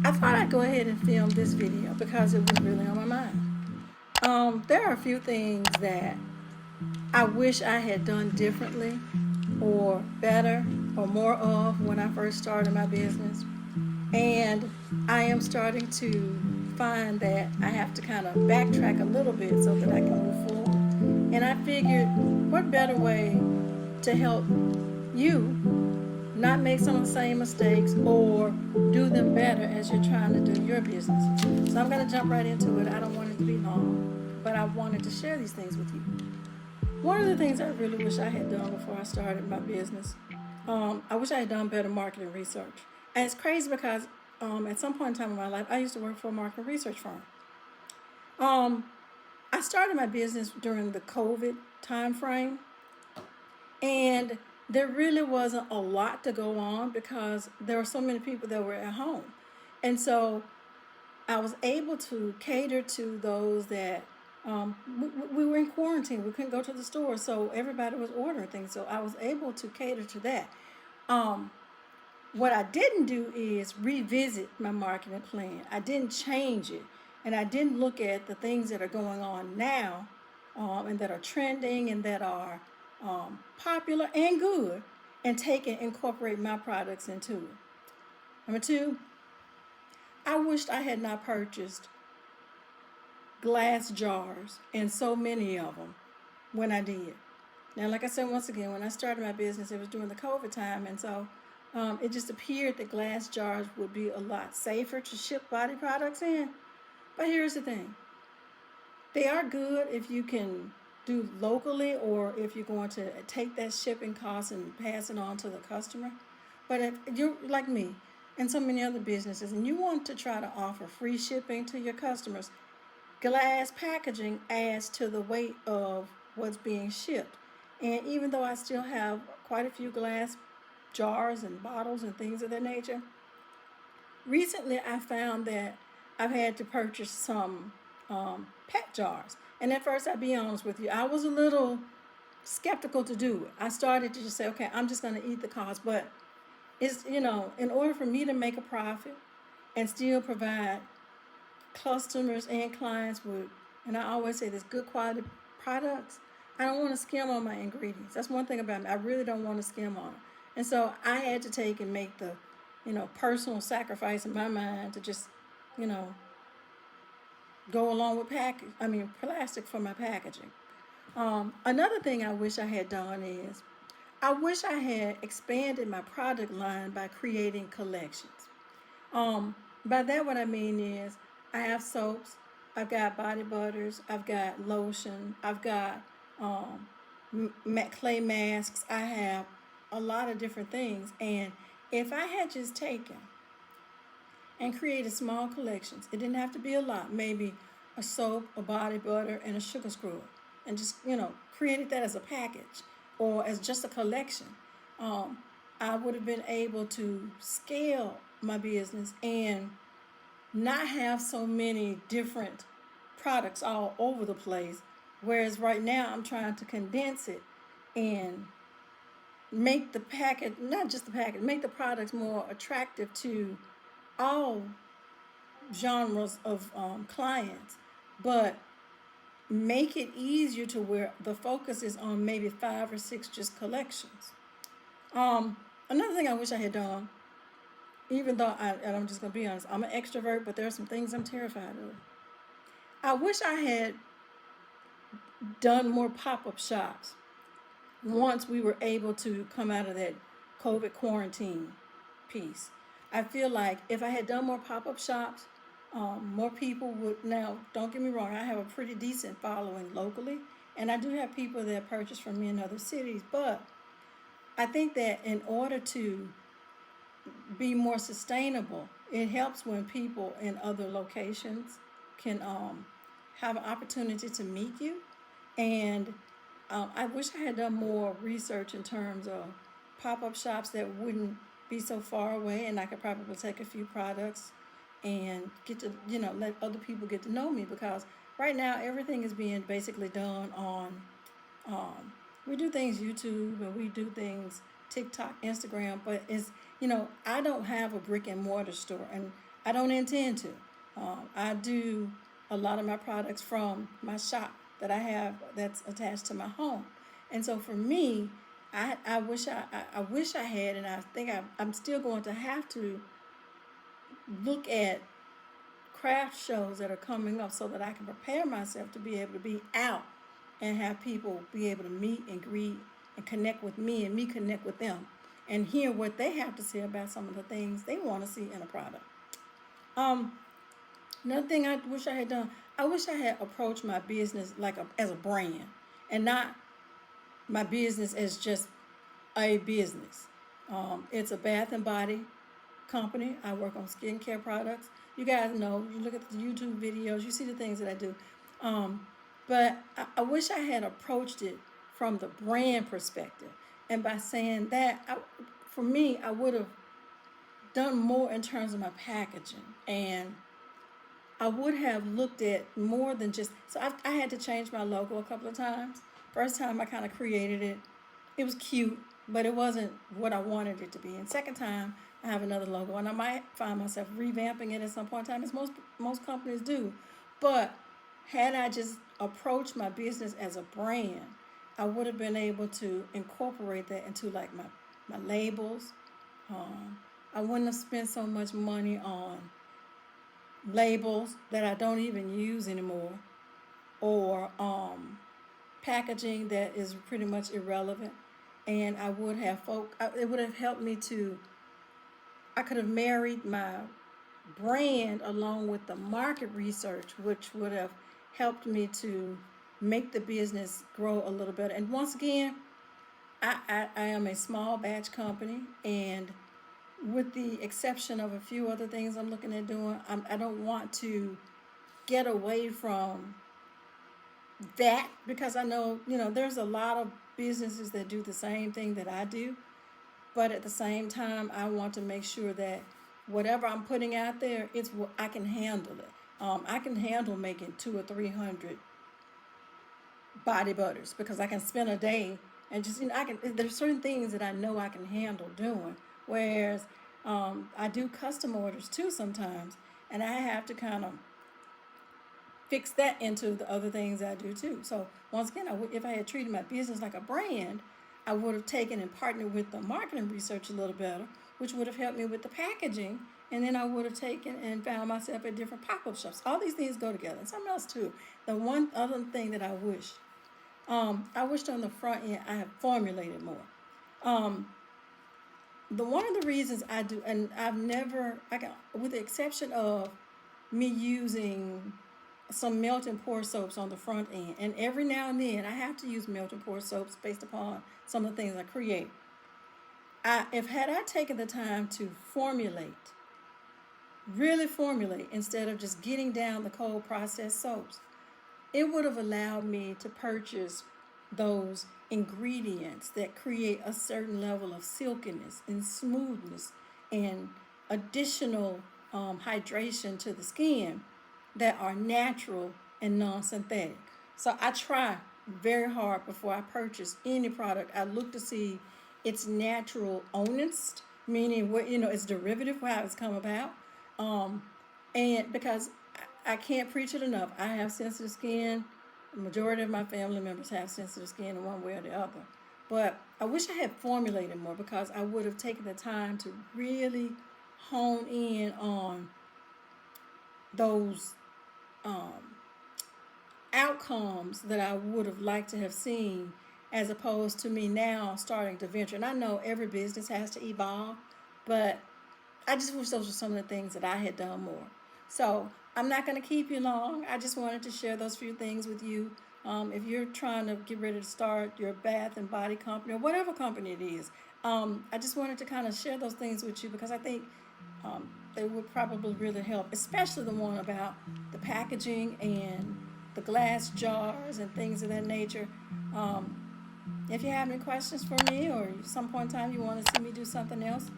I thought I'd go ahead and film this video because it was really on my mind. There are a few things that I wish I had done differently or better or more of when I first started my business. And I am starting to find that I have to kind of backtrack a little bit so that I can move forward. And I figured, what better way to help you not make some of the same mistakes or do them better as you're trying to do your business. So I'm going to jump right into it. I don't want it to be long, but I wanted to share these things with you. One of the things I really wish I had done before I started my business, I wish I had done better marketing research. And it's crazy because at some point in time in my life, I used to work for a marketing research firm. Um, I started my business during the COVID time frame, and there really wasn't a lot to go on because there were so many people that were at home. And so I was able to cater to those that we were in quarantine. We couldn't go to the store, so everybody was ordering things. So I was able to cater to that. Um, what I didn't do is revisit my marketing plan. I didn't change it, and I didn't look at the things that are going on now, and that are trending and that are popular and good, and take and incorporate my products into it. Number two, I wished I had not purchased glass jars and so many of them when I did. Now, like I said, once again, when I started my business, it was during the COVID time, and so it just appeared that glass jars would be a lot safer to ship body products in. But here's the thing, they are good if you can do locally or if you're going to take that shipping cost and pass it on to the customer. But if you're like me and so many other businesses and you want to try to offer free shipping to your customers, glass packaging adds to the weight of what's being shipped. And even though I still have quite a few glass jars and bottles and things of that nature, recently I found that I've had to purchase some pet jars. And at first, I'll be honest with you, I was a little skeptical to do it. I started to just say, okay, I'm just going to eat the cost. But in order for me to make a profit and still provide customers and clients with, and I always say this, good quality products, I don't want to skim on my ingredients. That's one thing about me. I really don't want to skim on it. And so I had to take and make the, personal sacrifice in my mind to just, you know, go along with plastic for my packaging. Another thing I wish I had done is I wish I had expanded my product line by creating collections. Um, by that, what I mean is I have soaps, I've got body butters, I've got lotion, I've got um, clay masks, I have a lot of different things. And if I had just taken and created small collections, it didn't have to be a lot, maybe a soap, a body butter, and a sugar scrub, and just, created that as a package or as just a collection. Um, I would have been able to scale my business and not have so many different products all over the place. Whereas right now I'm trying to condense it and make the package, not just the package, make the products more attractive to all genres of clients, but make it easier to where the focus is on maybe five or six just collections. Another thing I wish I had done, even though and I'm just gonna be honest, I'm an extrovert, but there are some things I'm terrified of. I wish I had done more pop-up shops once we were able to come out of that COVID quarantine piece. I feel like if I had done more pop-up shops, more people would. Now, don't get me wrong, I have a pretty decent following locally, and I do have people that purchase from me in other cities, but I think that in order to be more sustainable, it helps when people in other locations can have an opportunity to meet you. And I wish I had done more research in terms of pop up shops that wouldn't be so far away, and I could probably take a few products and get to, let other people get to know me because right now everything is being basically done on we do things YouTube and we do things TikTok, Instagram, but I don't have a brick and mortar store, and I don't intend to. I do a lot of my products from my shop that I have that's attached to my home. And so for me, I wish I had, and I think I'm still going to have to look at craft shows that are coming up so that I can prepare myself to be able to be out and have people be able to meet and greet and connect with me and me connect with them and hear what they have to say about some of the things they want to see in a product. Um, Another thing I wish I had done, I wish I had approached my business as a brand and not my business as just a business. It's a bath and body company. I work on skincare products. You guys know, you look at the YouTube videos, you see the things that I do. Um, but I wish I had approached it from the brand perspective. And by saying that, for me, I would have done more in terms of my packaging. And I would have looked at more than just, so I had to change my logo a couple of times. First time I kind of created it, it was cute, but it wasn't what I wanted it to be. And second time, I have another logo, and I might find myself revamping it at some point in time, as most companies do. But had I just approached my business as a brand, I would have been able to incorporate that into like my labels. I wouldn't have spent so much money on labels that I don't even use anymore, or packaging that is pretty much irrelevant. And I would have it would have helped me to, I could have married my brand along with the market research, which would have helped me to make the business grow a little better. And once again, I am a small batch company, and with the exception of a few other things I'm looking at doing, I don't want to get away from that, because I know, there's a lot of businesses that do the same thing that I do. But at the same time, I want to make sure that whatever I'm putting out there, it's what I can handle it. I can handle making 200 or 300 body butters, because I can spend a day and just, there's certain things that I know I can handle doing. Whereas I do custom orders too sometimes, and I have to kind of fix that into the other things I do too. So once again, if I had treated my business like a brand, I would have taken and partnered with the marketing research a little better, which would have helped me with the packaging. And then I would have taken and found myself at different pop-up shops. All these things go together. And something else too. The one other thing that I wished on the front end I have formulated more. The one of the reasons I do, and with the exception of me using some melt and pour soaps on the front end, and every now and then I have to use melt and pour soaps based upon some of the things I create. Had I taken the time to really formulate, instead of just getting down the cold processed soaps, it would have allowed me to purchase those ingredients that create a certain level of silkiness and smoothness and additional hydration to the skin that are natural and non-synthetic. So I try very hard before I purchase any product. I look to see its natural honest, meaning what its derivative, how it's come about, and because I can't preach it enough, I have sensitive skin. The majority of my family members have sensitive skin in one way or the other. But I wish I had formulated more, because I would have taken the time to really hone in on those outcomes that I would have liked to have seen, as opposed to me now starting to venture. And I know every business has to evolve, but I just wish those were some of the things that I had done more. So I'm not going to keep you long. I just wanted to share those few things with you. If you're trying to get ready to start your bath and body company, or whatever company it is, I just wanted to kind of share those things with you, because I think they would probably really help, especially the one about the packaging and the glass jars and things of that nature. If you have any questions for me, or at some point in time you want to see me do something else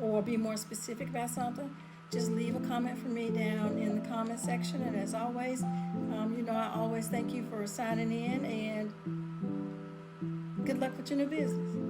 or be more specific about something, just leave a comment for me down in the comment section. And as always, I always thank you for signing in, and good luck with your new business.